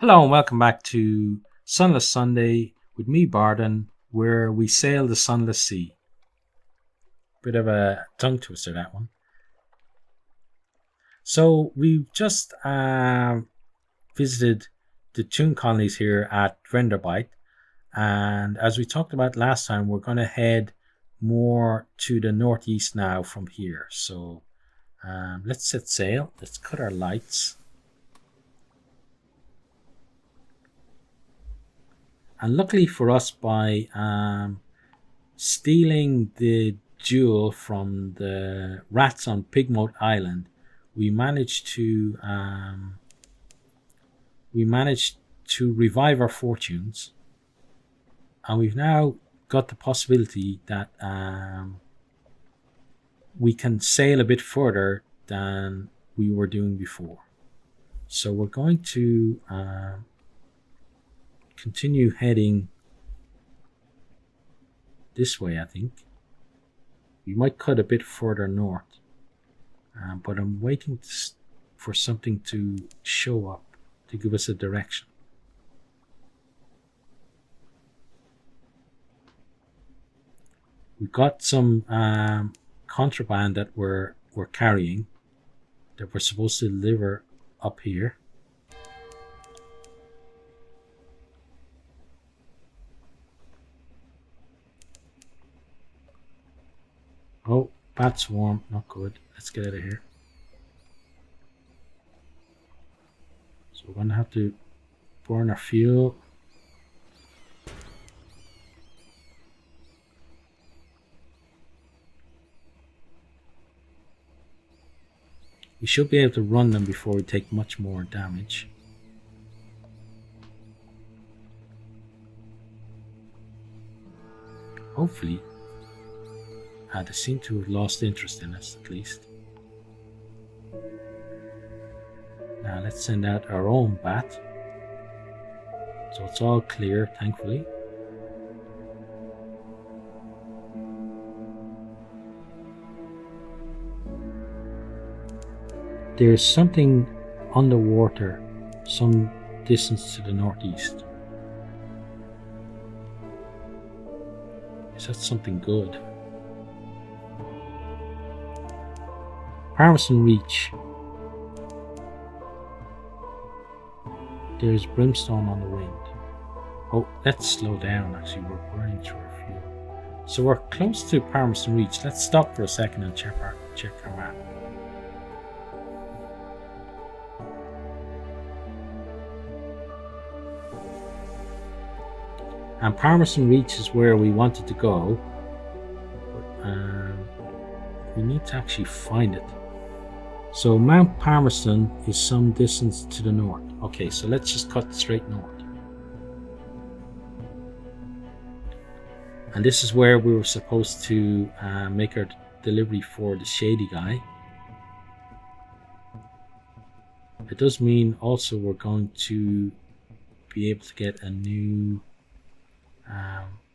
Hello and welcome back to Sunless Sunday with me, Bardon, where we sail the Sunless Sea. Bit of a tongue twister, that one. So we've just visited the tune colonies here at Drenderbite, and as we talked about last time, we're going to head more to the northeast now from here. So let's set sail. Let's cut our lights. And luckily for us, by stealing the jewel from the rats on Pigmote Island, we managed to revive our fortunes, and we've now got the possibility that we can sail a bit further than we were doing before. So we're going to continue heading this way. I think we might cut a bit further north, but I'm waiting for something to show up to give us a direction. We've got some contraband that we're carrying that we're supposed to deliver up here. Oh, bat swarm, not good. Let's get out of here. So we're going to have to burn our fuel. We should be able to run them before we take much more damage. Hopefully. They seem to have lost interest in us, at least. Now let's send out our own bat. So it's all clear, thankfully. There's something underwater, some distance to the northeast. Is that something good? Parmesan Reach. There's brimstone on the wind. Oh, let's slow down. Actually, we're burning through our fuel. So we're close to Parmesan Reach. Let's stop for a second and check our map. And Parmesan Reach is where we wanted to go. But, we need to actually find it. So Mount Palmerston is some distance to the north. Okay, so let's just cut straight north. And this is where we were supposed to make our delivery for the shady guy. It does mean also we're going to be able to get a new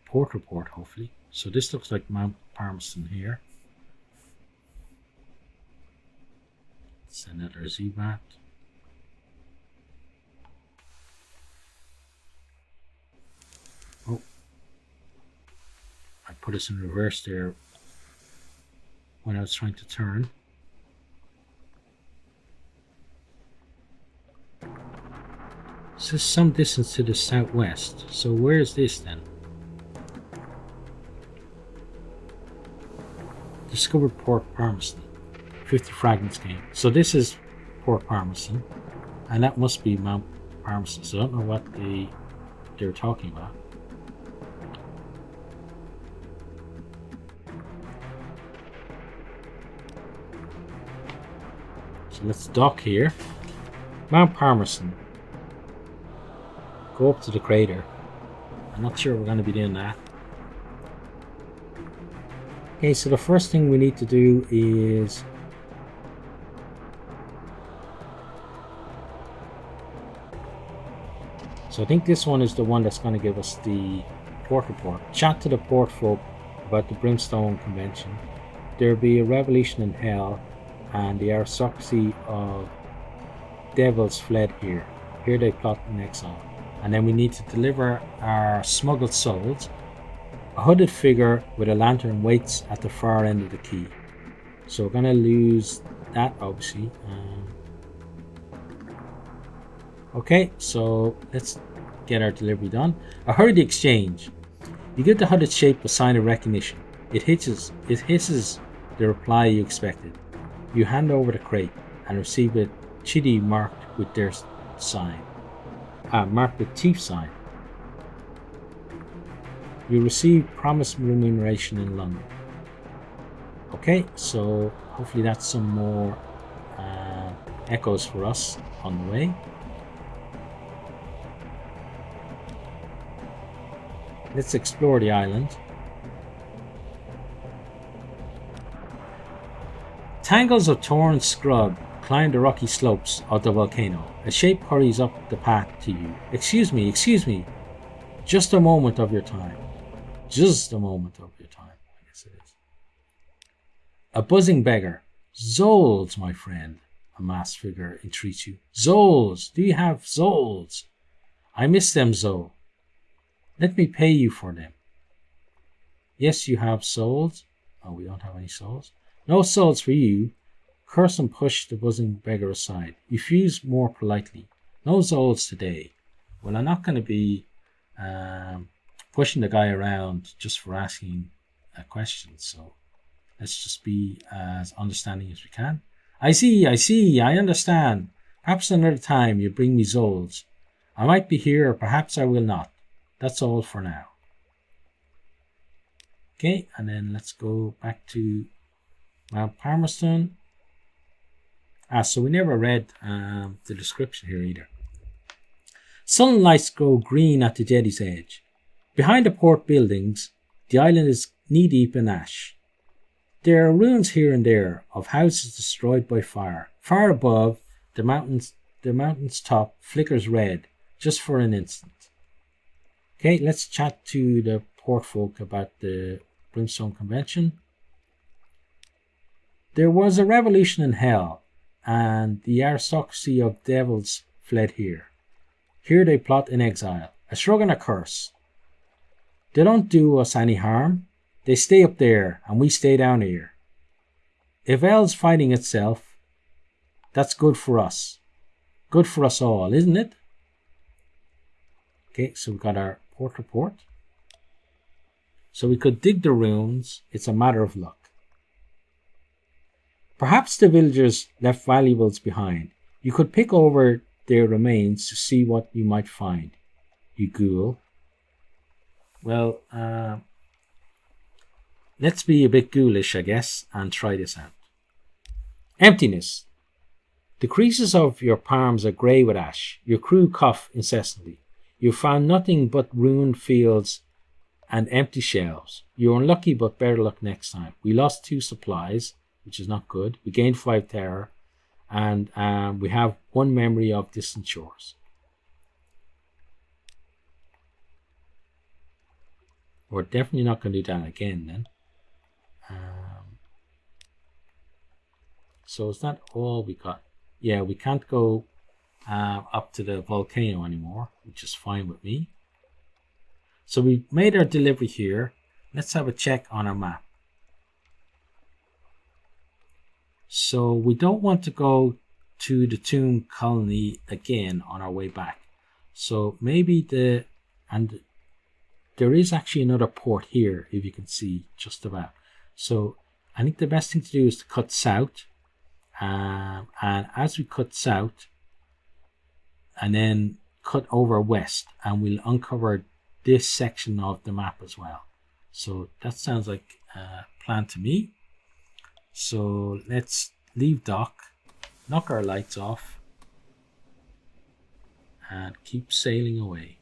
port report, hopefully. So this looks like Mount Palmerston here. Send out our ZBAT. Oh, I put us in reverse there when I was trying to turn. This is some distance to the southwest. So where is this then? Discovered Port Palmerston. 50 fragments gained. So this is Port Palmerston, and that must be Mount Palmerston. So I don't know what they're talking about. So let's dock here. Mount Palmerston. Go up to the crater. I'm not sure we're going to be doing that. Okay, so the first thing we need to do is so I think this one is the one that's going to give us the port report. Chat to the port folk about the Brimstone Convention. There be a revolution in hell, and the aristocracy of devils fled here. Here they plot in exile. And then we need to deliver our smuggled souls. A hooded figure with a lantern waits at the far end of the quay. So we're going to lose that, obviously. Okay, so let's get our delivery done. A hurried exchange. You give the hooded shape a sign of recognition. It hisses the reply you expected. You hand over the crate and receive a chitty marked with their sign. Marked with chief sign. You receive promised remuneration in London. Okay, so hopefully that's some more echoes for us on the way. Let's explore the island. Tangles of torn scrub climb the rocky slopes of the volcano. A shape hurries up the path to you. Excuse me. Just a moment of your time. Just a moment of your time, I guess it is. A buzzing beggar. Souls, my friend, a masked figure entreats you. Souls, do you have souls? I miss them, Zoe. Let me pay you for them. Yes, you have souls. Oh, we don't have any souls. No souls for you. Curse and push the buzzing beggar aside. Refuse more politely. No souls today. Well, I'm not going to be pushing the guy around just for asking a question. So let's just be as understanding as we can. I see, I understand. Perhaps another time you bring me souls. I might be here, or perhaps I will not. That's all for now. Okay, and then let's go back to Mount Palmerston. So we never read the description here either. Sunlights grow green at the jetty's edge. Behind the port buildings, the island is knee-deep in ash. There are ruins here and there of houses destroyed by fire. Far above, the mountain's top flickers red just for an instant. Okay, let's chat to the port folk about the Brimstone Convention. There was a revolution in hell, and the aristocracy of devils fled here. Here they plot in exile, a shrug and a curse. They don't do us any harm. They stay up there, and we stay down here. If hell's fighting itself, that's good for us. Good for us all, isn't it? Okay, so we've got our port report. So we could dig the ruins. It's a matter of luck. Perhaps the villagers left valuables behind. You could pick over their remains to see what you might find, you ghoul. Well, let's be a bit ghoulish, I guess, and try this out. Emptiness. The creases of your palms are grey with ash. Your crew cough incessantly. You found nothing but ruined fields and empty shelves. You're unlucky, but better luck next time. We lost 2 supplies, which is not good. We gained 5 terror, and we have 1 memory of distant shores. We're definitely not going to do that again then. So is that all we got? Yeah, we can't go up to the volcano anymore, which is fine with me. So we made our delivery here. Let's have a check on our map. So we don't want to go to the tomb colony again on our way back. So maybe there is actually another port here, if you can see, just about. So I think the best thing to do is to cut south. And as we cut south, and then cut over west, and we'll uncover this section of the map as well. So that sounds like a plan to me. So let's leave dock, knock our lights off, and keep sailing away.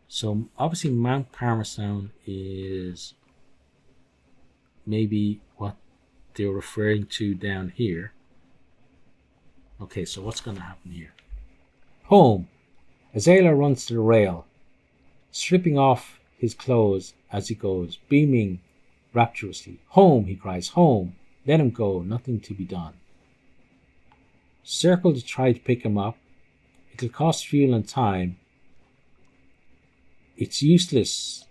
So obviously Mount Palmerston is maybe what they're referring to down here. Okay, so what's going to happen here? Home. Azela runs to the rail, stripping off his clothes as he goes, beaming rapturously. Home, he cries, home. Let him go, nothing to be done. Circle to try to pick him up. It'll cost fuel and time. It's useless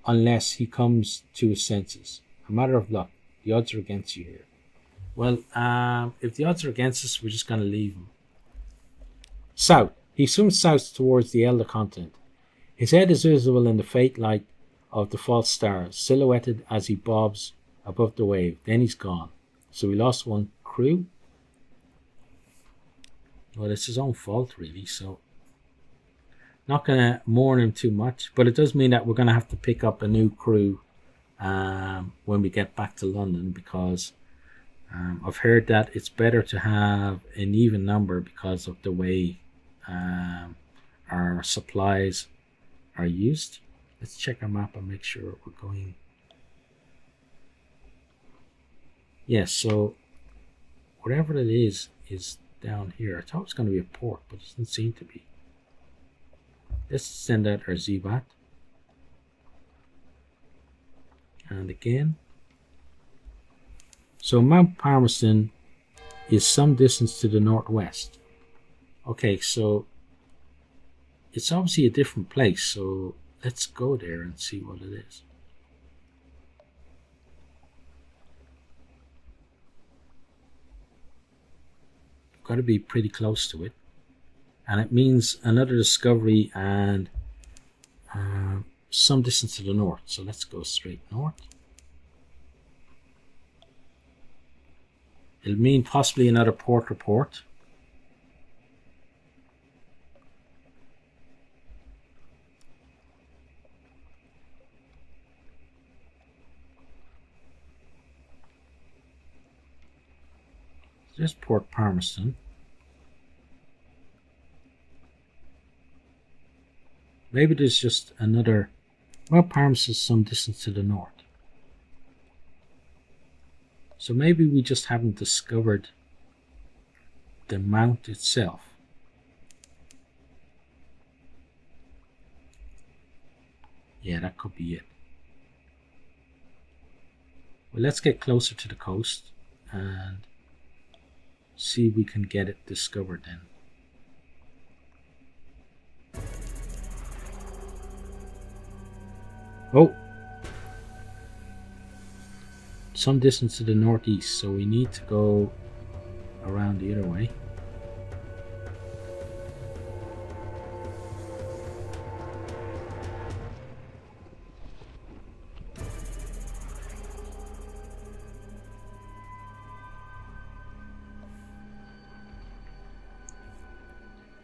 unless he comes to his senses. A matter of luck. The odds are against you here. Well, if the odds are against us, we're just going to leave him. South. He swims south towards the Elder continent. His head is visible in the faint light of the false stars, silhouetted as he bobs above the wave. Then he's gone. So we lost one crew. Well, it's his own fault, really, so not going to mourn him too much, but it does mean that we're going to have to pick up a new crew when we get back to London, because I've heard that it's better to have an even number because of the way our supplies are used. Let's check our map and make sure we're going. Yes, so whatever it is down here. I thought it was going to be a port, but it doesn't seem to be. Let's send out our Zebat. And again. So Mount Palmerston is some distance to the northwest. Okay, so it's obviously a different place, so let's go there and see what it is. Got to be pretty close to it. And it means another discovery and some distance to the north. So let's go straight north. It'll mean possibly another port report. There's Port Palmerston. Maybe there's just another. Well, Palmerston is some distance to the north. So maybe we just haven't discovered the mount itself. Yeah, that could be it. Well, let's get closer to the coast and see if we can get it discovered then. Oh, some distance to the northeast, so we need to go around the other way.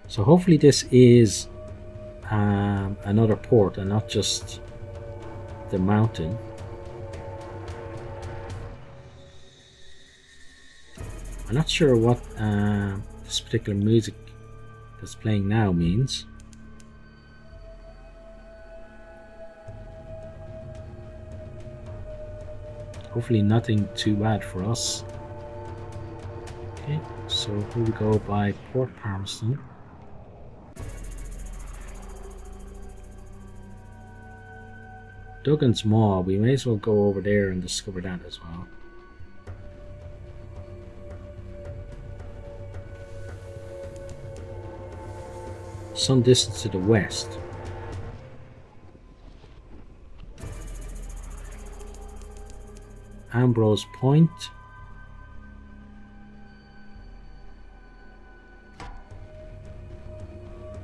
So hopefully this is another port and not just the mountain. I'm not sure what this particular music that's playing now means. Hopefully nothing too bad for us. Okay, so here we go by Port Palmerston. Duggan's Maw, we may as well go over there and discover that as well. Some distance to the west. Ambrose Point.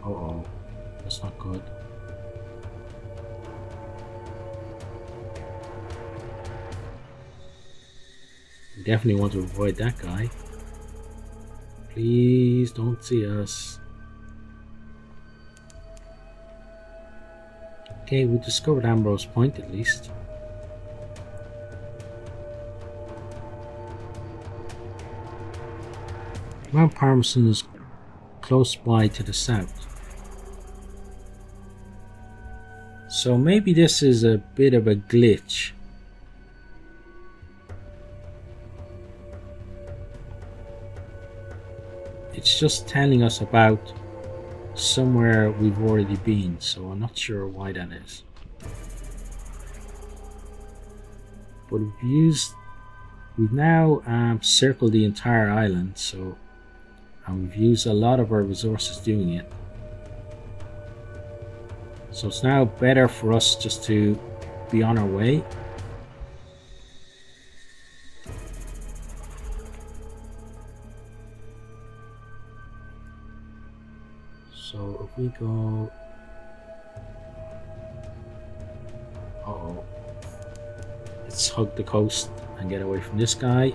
Uh-oh, that's not good. We definitely want to avoid that guy. Please don't see us. Okay, we discovered Ambrose Point at least. Mount Palmerston is close by to the south. So maybe this is a bit of a glitch. It's just telling us about somewhere we've already been, so I'm not sure why that is. But we've now circled the entire island, so, and we've used a lot of our resources doing it. So it's now better for us just to be on our way. So if we go... Uh-oh. Let's hug the coast and get away from this guy.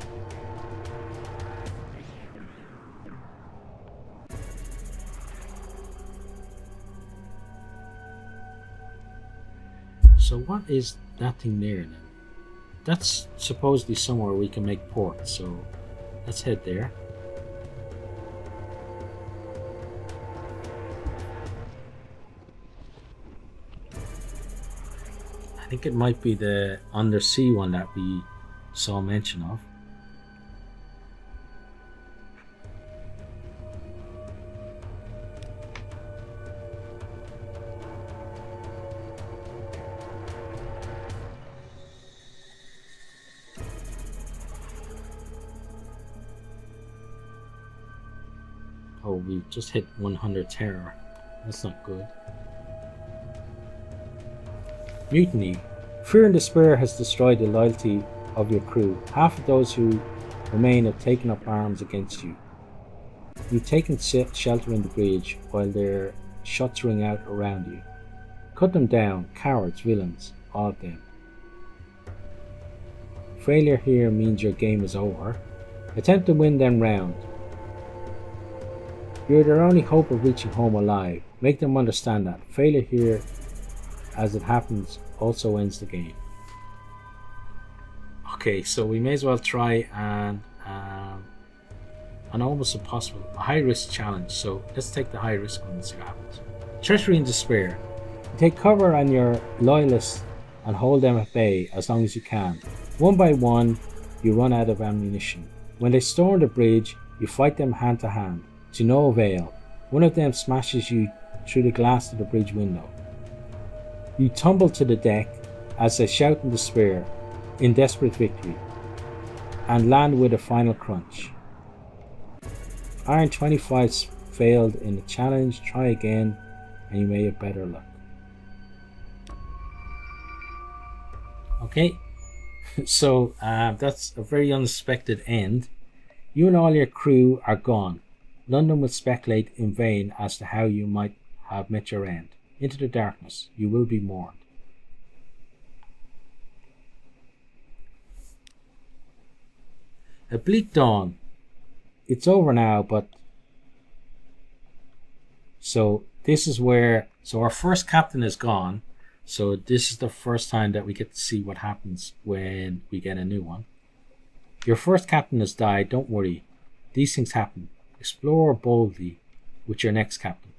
So what is that thing there now? That's supposedly somewhere we can make port, so let's head there. I think it might be the undersea one that we saw mention of. Oh, we just hit 100 terror. That's not good. Mutiny. Fear and despair has destroyed the loyalty of your crew. Half of those who remain have taken up arms against you. You've taken shelter in the bridge while their shots ring out around you. Cut them down, cowards, villains, all of them. Failure here means your game is over. Attempt to win them round. You're their only hope of reaching home alive. Make them understand that. Failure here, as it happens, also ends the game. Okay, so we may as well try and an almost impossible, a high risk challenge. So let's take the high risk one and see what happens. Treachery and despair. You take cover on your loyalists and hold them at bay as long as you can. One by one, you run out of ammunition. When they storm the bridge, you fight them hand to hand. To no avail. One of them smashes you through the glass of the bridge window. You tumble to the deck as they shout in despair, in desperate victory, and land with a final crunch. Iron 25 failed in the challenge. Try again and you may have better luck. Okay, so that's a very unexpected end. You and all your crew are gone. London will speculate in vain as to how you might have met your end. Into the darkness, you will be mourned. A bleak dawn. It's over now, but... So this is where... So our first captain is gone. So this is the first time that we get to see what happens when we get a new one. Your first captain has died. Don't worry. These things happen. Explore boldly with your next captain.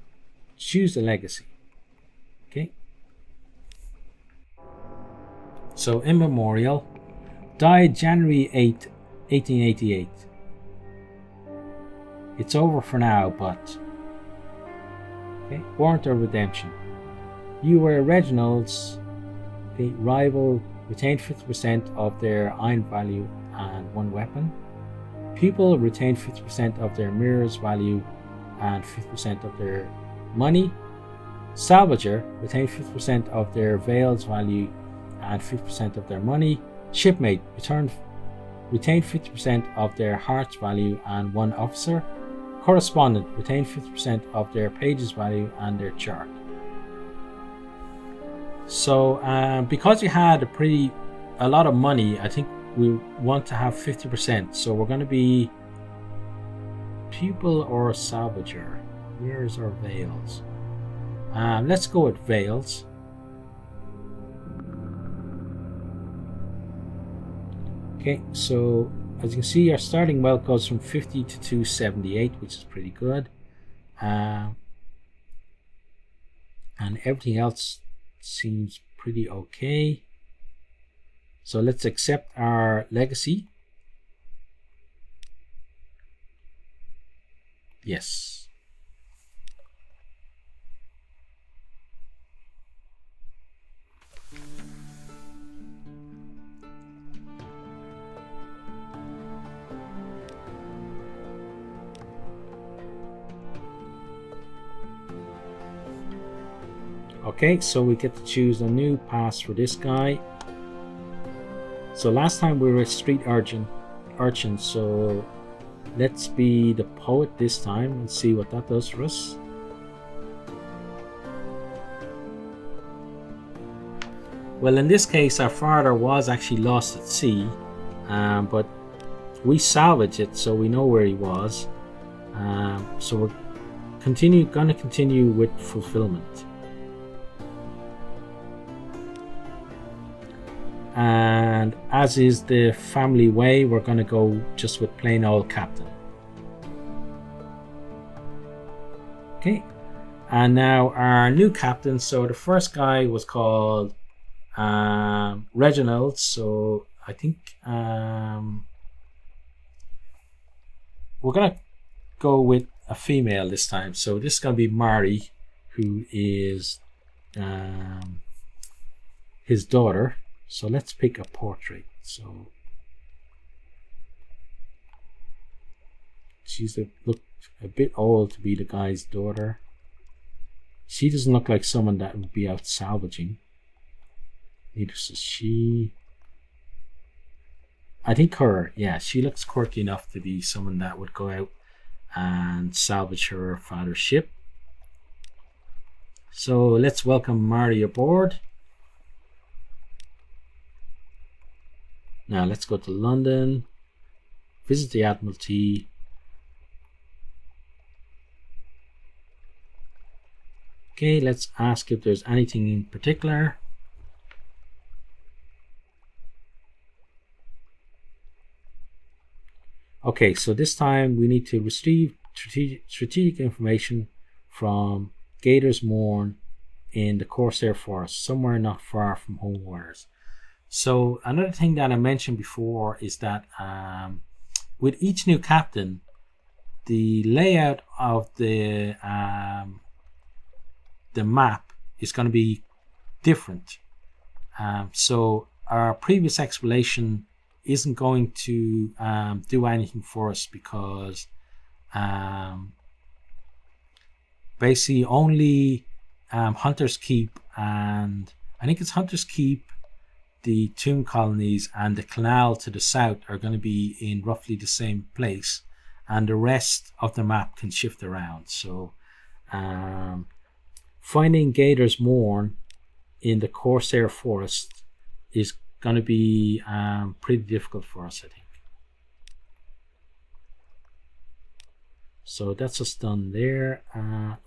Choose a legacy. Okay. So in memorial, died January 8, 1888. It's over for now, but okay. Warrant of redemption. You were Reginald's rival, retained 50% of their iron value and one weapon. People retained 50% of their mirrors value and 50% of their money. Salvager retained 50% of their veils value and 50% of their money. Shipmate retained 50% of their hearts value and one officer. Correspondent retained 50% of their pages value and their chart. So because you had a lot of money, I think we want to have 50%. So we're going to be pupil or salvager. Where's our veils? Let's go with veils. Okay, so as you can see, our starting wealth goes from 50 to 278, which is pretty good. And everything else seems pretty okay. So let's accept our legacy. Yes. Okay, so we get to choose a new pass for this guy. So last time we were a street urchin, so let's be the poet this time and see what that does for us. Well, in this case, our father was actually lost at sea, but we salvaged it, so we know where he was. So we're going to continue with fulfillment. And as is the family way, we're going to go just with plain old captain. Okay, and now our new captain. So the first guy was called Reginald, so I think we're gonna go with a female this time. So this is gonna be Mary, who is his daughter. So let's pick a portrait. So she's look a bit old to be the guy's daughter. She doesn't look like someone that would be out salvaging. Neither does she. I think her, yeah, she looks quirky enough to be someone that would go out and salvage her father's ship. So let's welcome Mary aboard. Now let's go to London, visit the Admiralty. Okay, let's ask if there's anything in particular. Okay, so this time we need to receive strategic information from Gators Mourn in the Corsair Forest, somewhere not far from home waters. So another thing that I mentioned before is that with each new captain, the layout of the map is going to be different. So our previous exploration isn't going to do anything for us because basically only Hunter's Keep, and I think it's Hunter's Keep, the tomb colonies and the canal to the south are going to be in roughly the same place, and the rest of the map can shift around. So finding Gators Mourn in the Corsair Forest is going to be pretty difficult for us, I think. So that's just done there.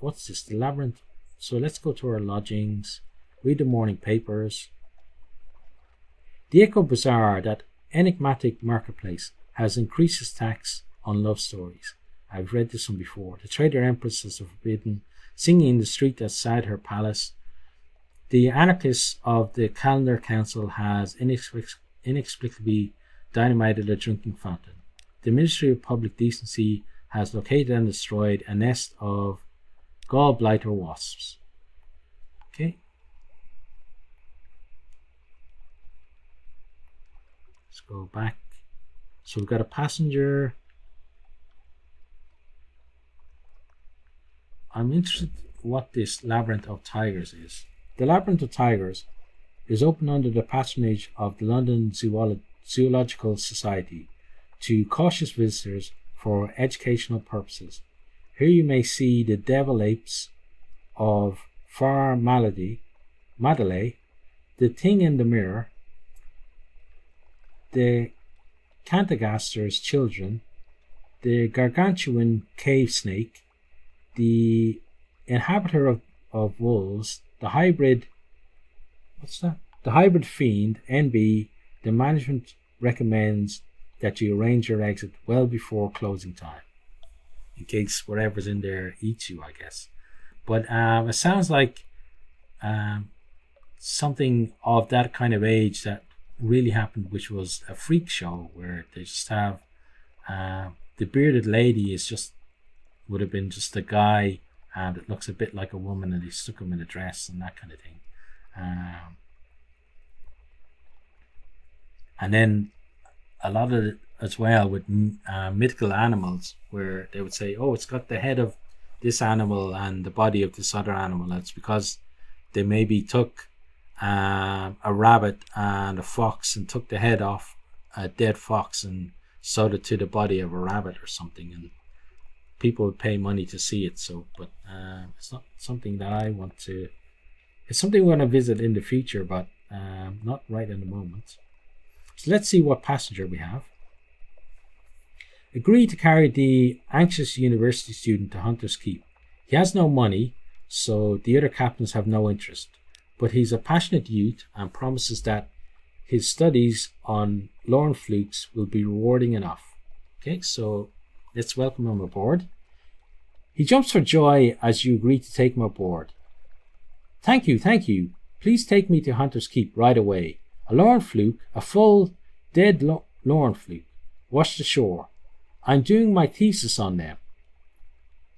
What's this? The labyrinth. So let's go to our lodgings, read the morning papers. The Echo Bazaar, that enigmatic marketplace, has increased its tax on love stories. I've read this one before. The Trader Empress has forbidden singing in the street outside her palace. The anarchists of the Calendar Council has inexplicably dynamited a drinking fountain. The Ministry of Public Decency has located and destroyed a nest of gallblighter wasps. Okay. Let's go back. So we've got a passenger. I'm interested in what this Labyrinth of Tigers is. The Labyrinth of Tigers is open under the patronage of the London Zoological Society to cautious visitors for educational purposes. Here you may see the devil apes of Far Madelay, the Thing in the Mirror, the Cantagaster's children, the gargantuan cave snake, the inhabitor of wolves, the hybrid, the hybrid fiend, NB. The management recommends that you arrange your exit well before closing time, in case whatever's in there eats you, I guess. But it sounds like something of that kind of age that really happened, which was a freak show where they just have the bearded lady would have been just a guy that looks a bit like a woman, and they stuck him in a dress and that kind of thing. And then a lot of it as well with mythical animals, where they would say, oh, it's got the head of this animal and the body of this other animal. That's because they maybe took a rabbit and a fox and took the head off a dead fox and sewed it to the body of a rabbit or something, and people would pay money to see it. So, but it's not something that I want to. It's something we want to visit in the future, but not right in the moment. So let's see what passenger we have. Agreed to carry the anxious university student to Hunter's Keep. He has no money, so the other captains have no interest, but he's a passionate youth and promises that his studies on Lorne flukes will be rewarding enough. Okay, so let's welcome him aboard. He jumps for joy as you agree to take him aboard. Thank you, thank you. Please take me to Hunter's Keep right away. A Lorne fluke, a full, dead Lorne fluke, washed ashore. I'm doing my thesis on them.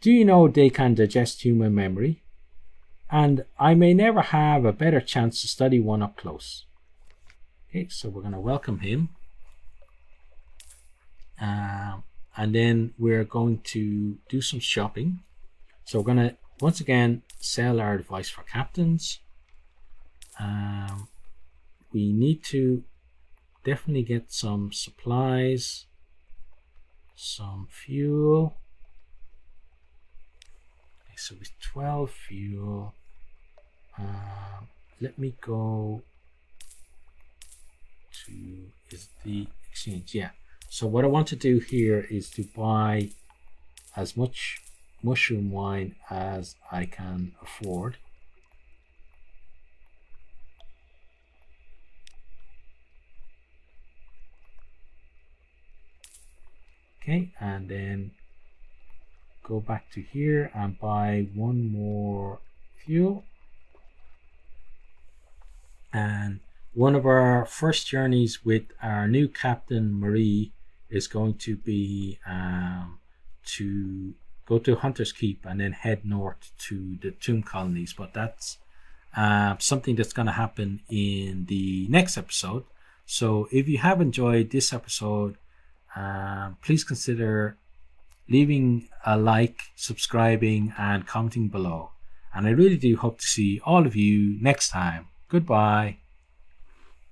Do you know they can digest human memory? And I may never have a better chance to study one up close. Okay, so we're going to welcome him. And then we're going to do some shopping. So we're going to, once again, sell our advice for captains. We need to definitely get some supplies, some fuel. Okay, so with 12 fuel, let me go to, is the exchange, yeah. So what I want to do here is to buy as much mushroom wine as I can afford. Okay, and then go back to here and buy one more fuel. And one of our first journeys with our new captain Marie is going to be to go to Hunter's Keep and then head north to the tomb colonies, but that's something that's going to happen in the next episode. So if you have enjoyed this episode, please consider leaving a like, subscribing, and commenting below. And I really do hope to see all of you next time. Goodbye.